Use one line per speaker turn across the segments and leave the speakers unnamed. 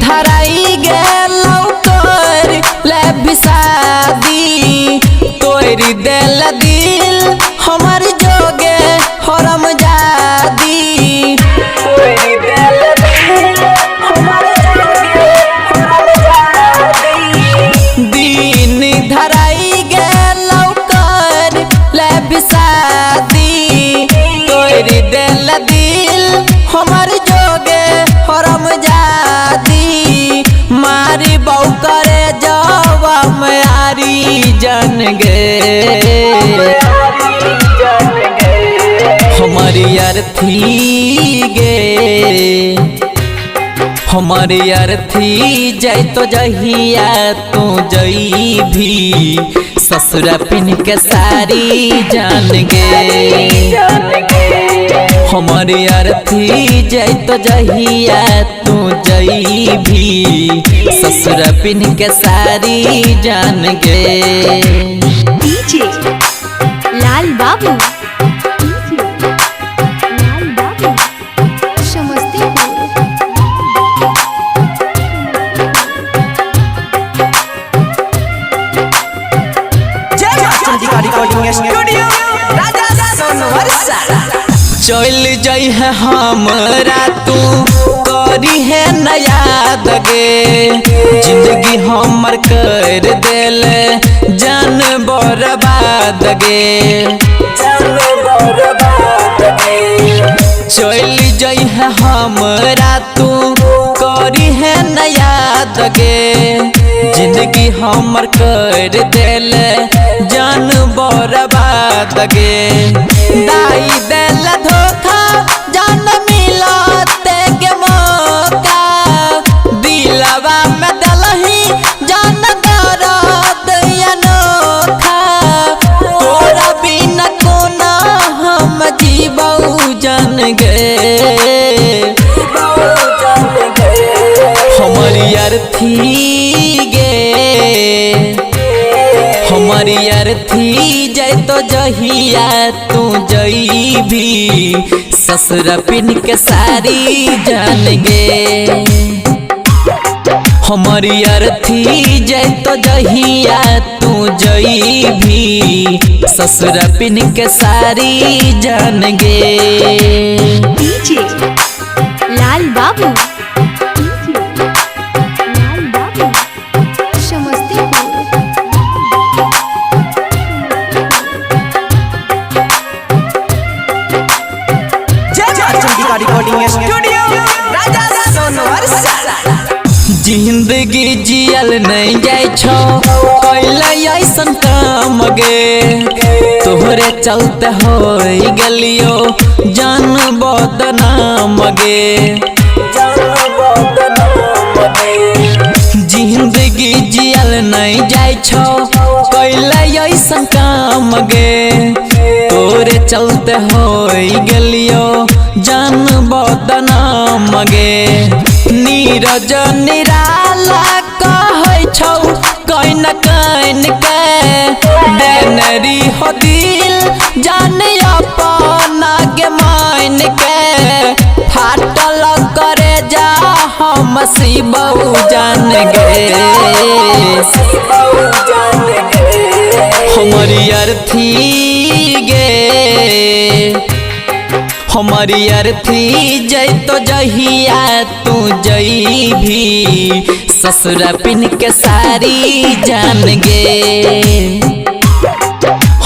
धराई गेलौ कर ले बिसादी तोरी दिल दिल हमर जोगे हरम जादी तोरी दिल दिल हमर जोगे हरम जादी दिन धराई गेलौ कर ले बिसादी तोरी दिल दिल हमर जोगे हरम जादी मारी बऊ करे जवा मारी जन गे हमारी अर्थी गे हमारी अर्थी जय तो जहिया तू जई भी ससुरा पिन के सारी जान गे हमारी अर्थी जय तो जहिया तू जई भी ससुरा पिन के सारी जान गे
डीजे लाल बाबू
चल जाई है हमरा तू करी है नया दगे जिंदगी हमर कर दिल जान बर्बाद गे चल जाई है हमरा तू करी है नया दगे जिंदगी हमर कर दिल जान बर्बाद गे दाई दिल धोखा जान मिलते के मौका दिलवा में दलही जान दर्द अनोखा तोरा बिना कोना हम जीबऊ जान गे हमारी अर्थी गे हमारी अर्थी जय तो जहिया तू जई भी ससुरा पिन के सारी जान गे हमारी अर्थी जय तो जहिया तू जई भी ससुरा पिन के सारी जान गे
डीजे लाल बाबू
जिंदगी जियल नहीं जाय छो कैला ऐसन काम गे तोहरे चलते हो गलियो जान बदनाम गे जिंदगी जियल नहीं जाय छो कैला ऐसन काम गे तोरे चलते हो गलियो जान बदनाम गे नीरज निराला कहै छौ कैन कैन के देनरी हो दिल जाने अपना के मान के फाटल करे जा हम शिबऊ जान गे हमारी अर्थी गे हमारी अर्थी जय तो जहिया तू जई भी ससुरा पिन के सारी जान गे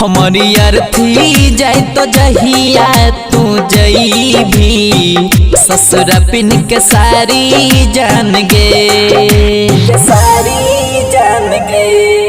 हमारी अर्थी जय तो जहिया तू जई भी ससुरा पिन के सारी जान गे सारी जान गे।